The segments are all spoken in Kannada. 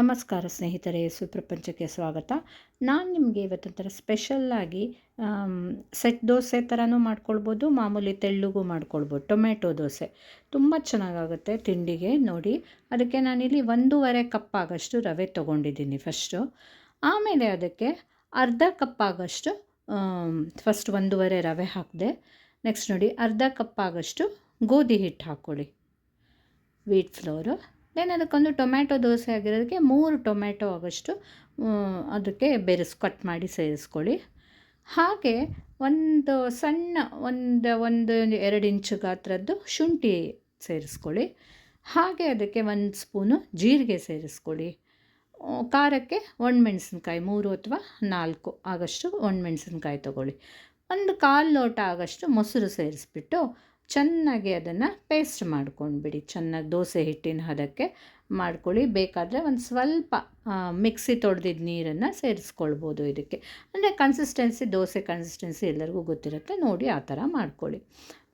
ನಮಸ್ಕಾರ ಸ್ನೇಹಿತರೆ, ಸುಪ್ರಪಂಚಕ್ಕೆ ಸ್ವಾಗತ. ನಾನು ನಿಮಗೆ ಇವತ್ತೊಂಥರ ಸ್ಪೆಷಲ್ಲಾಗಿ ಸೆಟ್ ದೋಸೆ ಥರನೂ ಮಾಡ್ಕೊಳ್ಬೋದು, ಮಾಮೂಲಿ ತೆಳ್ಳಗೂ ಮಾಡ್ಕೊಳ್ಬೋದು. ಟೊಮೆಟೊ ದೋಸೆ ತುಂಬ ಚೆನ್ನಾಗಾಗುತ್ತೆ ತಿಂಡಿಗೆ. ನೋಡಿ, ಅದಕ್ಕೆ ನಾನಿಲ್ಲಿ 1.5 ಕಪ್ ಆಗಷ್ಟು ರವೆ ತೊಗೊಂಡಿದ್ದೀನಿ ಫಸ್ಟು. ಆಮೇಲೆ ಅದಕ್ಕೆ ಅರ್ಧ ಕಪ್ ಆಗಷ್ಟು ಫಸ್ಟ್ 1.5 ರವೆ ಹಾಕಿದೆ. ನೆಕ್ಸ್ಟ್ ನೋಡಿ, ಅರ್ಧ ಕಪ್ ಆಗಷ್ಟು ಗೋಧಿ ಹಿಟ್ಟು ಹಾಕ್ಕೊಳ್ಳಿ, ವೀಟ್ ಫ್ಲೋರು. ದೆನ್ ಅದಕ್ಕೊಂದು ಟೊಮ್ಯಾಟೊ ದೋಸೆ ಆಗಿರೋದಕ್ಕೆ 3 ಟೊಮ್ಯಾಟೊ ಆಗಷ್ಟು ಅದಕ್ಕೆ ಕಟ್ ಮಾಡಿ ಸೇರಿಸ್ಕೊಳ್ಳಿ. ಹಾಗೆ ಒಂದು ಸಣ್ಣ ಒಂದು 2 ಇಂಚು ಗಾತ್ರದ್ದು ಶುಂಠಿ ಸೇರಿಸ್ಕೊಳ್ಳಿ. ಹಾಗೆ ಅದಕ್ಕೆ 1 ಸ್ಪೂನು ಜೀರಿಗೆ ಸೇರಿಸ್ಕೊಳ್ಳಿ. ಖಾರಕ್ಕೆ ಒಣಮೆಣಸಿನ್ಕಾಯಿ 3 ಅಥವಾ 4 ಆಗಷ್ಟು ಒಣಮೆಣಸಿನ್ಕಾಯಿ ತೊಗೊಳ್ಳಿ. 1/4 ಲೋಟ ಆಗಷ್ಟು ಮೊಸರು ಸೇರಿಸ್ಬಿಟ್ಟು ಚೆನ್ನಾಗಿ ಅದನ್ನು ಪೇಸ್ಟ್ ಮಾಡ್ಕೊಂಡ್ಬಿಡಿ. ಚೆನ್ನಾಗಿ ದೋಸೆ ಹಿಟ್ಟಿನ ಹದಕ್ಕೆ ಮಾಡ್ಕೊಳ್ಳಿ. ಬೇಕಾದರೆ ಒಂದು ಸ್ವಲ್ಪ ಮಿಕ್ಸಿ ತೊಳೆದಿದ್ದ ನೀರನ್ನು ಸೇರಿಸ್ಕೊಳ್ಬೋದು ಇದಕ್ಕೆ. ಅಂದರೆ ಕನ್ಸಿಸ್ಟೆನ್ಸಿ, ದೋಸೆ ಕನ್ಸಿಸ್ಟೆನ್ಸಿ ಎಲ್ಲರಿಗೂ ಗೊತ್ತಿರುತ್ತೆ, ನೋಡಿ ಆ ಥರ ಮಾಡ್ಕೊಳ್ಳಿ.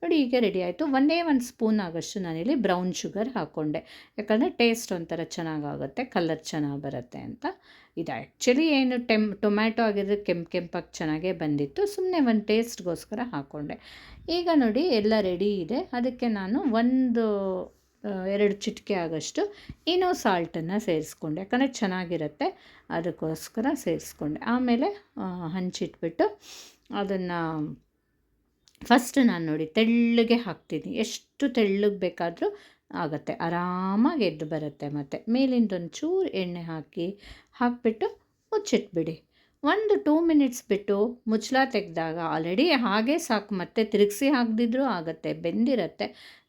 ನೋಡಿ, ಈಗ ರೆಡಿ ಆಯಿತು. ಒಂದೇ 1 ಸ್ಪೂನ್ ಆಗಷ್ಟು ನಾನಿಲ್ಲಿ ಬ್ರೌನ್ ಶುಗರ್ ಹಾಕ್ಕೊಂಡೆ, ಯಾಕಂದರೆ ಟೇಸ್ಟ್ ಒಂಥರ ಚೆನ್ನಾಗಾಗುತ್ತೆ, ಕಲರ್ ಚೆನ್ನಾಗಿ ಬರುತ್ತೆ ಅಂತ. ಇದು ಆ್ಯಕ್ಚುಲಿ ಏನು ಟೊಮ್ಯಾಟೊ ಆಗಿರೋದು ಕೆಂಪಾಗಿ ಚೆನ್ನಾಗೇ ಬಂದಿತ್ತು, ಸುಮ್ಮನೆ ಒಂದು ಟೇಸ್ಟ್ಗೋಸ್ಕರ ಹಾಕ್ಕೊಂಡೆ. ಈಗ ನೋಡಿ ಎಲ್ಲ ರೆಡಿ ಇದೆ. ಅದಕ್ಕೆ ನಾನು 2 ಚಿಟಿಕೆ ಆಗಷ್ಟು ಇನೋ ಸಾಲ್ಟನ್ನು ಸೇರಿಸ್ಕೊಂಡೆ, ಯಾಕಂದರೆ ಚೆನ್ನಾಗಿರುತ್ತೆ ಅದಕ್ಕೋಸ್ಕರ ಸೇರಿಸ್ಕೊಂಡೆ. ಆಮೇಲೆ ಹಂಚಿಟ್ಬಿಟ್ಟು ಅದನ್ನು ಫಸ್ಟ್ ನಾನು ನೋಡಿ ತೆಳ್ಳಗೆ ಹಾಕ್ತೀನಿ. ಎಷ್ಟು ತೆಳ್ಳಗೆ ಬೇಕಾದರೂ ಆಗುತ್ತೆ, ಆರಾಮಾಗಿ ಎದ್ದು ಬರುತ್ತೆ. ಮತ್ತು ಮೇಲಿಂದೊಂದು ಚೂರು ಎಣ್ಣೆ ಹಾಕಿಬಿಟ್ಟು ಮುಚ್ಚಿಟ್ಬಿಡಿ. 2 ಮಿನಿಟ್ಸ್ ಬಿಟ್ಟು ಮುಚ್ಚಳ ತೆಗೆದಾಗ ಆಲ್ರೆಡಿ ಹಾಗೆ ಸಾಕು, ಮತ್ತೆ ತಿರುಗಿಸಿ ಹಾಕ್ದಿದ್ರೂ ಆಗುತ್ತೆ, ಬೆಂದಿರುತ್ತೆ.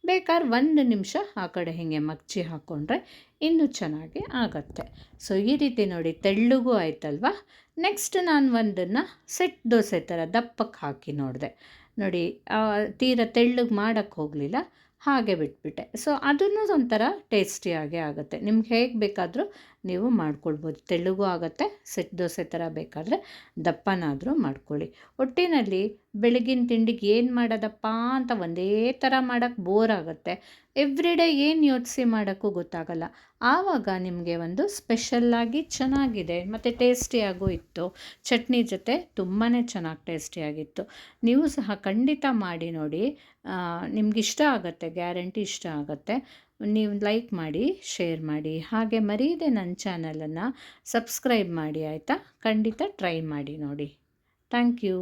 ಬೇಕಾದ್ರೆ 1 ನಿಮಿಷ ಆ ಕಡೆ ಹೀಗೆ ಮಗ್ಚಿ ಹಾಕ್ಕೊಂಡ್ರೆ ಇನ್ನೂ ಚೆನ್ನಾಗಿ ಆಗುತ್ತೆ. ಸೊ ಈ ರೀತಿ ನೋಡಿ, ತೆಳ್ಳಗೂ ಆಯ್ತಲ್ವ. ನೆಕ್ಸ್ಟ್ ನಾನು ಒಂದನ್ನು ಸೆಟ್ ದೋಸೆ ಥರ ದಪ್ಪಕ್ಕೆ ಹಾಕಿ ನೋಡಿದೆ. ನೋಡಿ, ತೀರ ತೆಳ್ಳಗೆ ಮಾಡೋಕ್ಕೆ ಹೋಗಲಿಲ್ಲ, ಹಾಗೆ ಬಿಟ್ಬಿಟ್ಟೆ. ಸೊ ಅದನ್ನು ಒಂಥರ ಟೇಸ್ಟಿಯಾಗೇ ಆಗುತ್ತೆ. ನಿಮ್ಗೆ ಹೇಗೆ ಬೇಕಾದರೂ ನೀವು ಮಾಡ್ಕೊಳ್ಬೋದು. ತೆಳ್ಳಗೂ ಆಗುತ್ತೆ, ಸೆಟ್ ದೋಸೆ ಥರ ಬೇಕಾದರೆ ದಪ್ಪನಾದರೂ ಮಾಡ್ಕೊಳ್ಳಿ. ಒಟ್ಟಿನಲ್ಲಿ ಬೆಳಗಿನ ತಿಂಡಿಗೆ ಏನು ಮಾಡೋದಪ್ಪ ಅಂತ ಒಂದೇ ಥರ ಮಾಡೋಕ್ಕೆ ಬೋರ್ ಆಗುತ್ತೆ. ಎವ್ರಿಡೇ ಏನು ಯೋಚಿಸಿ ಮಾಡೋಕ್ಕೂ ಗೊತ್ತಾಗಲ್ಲ. ಆವಾಗ ನಿಮಗೆ ಒಂದು ಸ್ಪೆಷಲ್ಲಾಗಿ ಚೆನ್ನಾಗಿದೆ ಮತ್ತು ಟೇಸ್ಟಿಯಾಗೂ ಇತ್ತು. ಚಟ್ನಿ ಜೊತೆ ತುಂಬಾ ಚೆನ್ನಾಗಿ ಟೇಸ್ಟಿಯಾಗಿತ್ತು. ನೀವು ಸಹ ಖಂಡಿತ ಮಾಡಿ ನೋಡಿ, ನಿಮಗಿಷ್ಟ ಆಗುತ್ತೆ, ಗ್ಯಾರಂಟಿ ಇಷ್ಟ ಆಗುತ್ತೆ. ನೀವು ಲೈಕ್ ಮಾಡಿ, ಶೇರ್ ಮಾಡಿ, ಹಾಗೆ ಮರೀದೆ ನನ್ನ ಚಾನಲನ್ನು ಸಬ್ಸ್ಕ್ರೈಬ್ ಮಾಡಿ, ಆಯಿತಾ? ಖಂಡಿತ ಟ್ರೈ ಮಾಡಿ ನೋಡಿ. Thank you.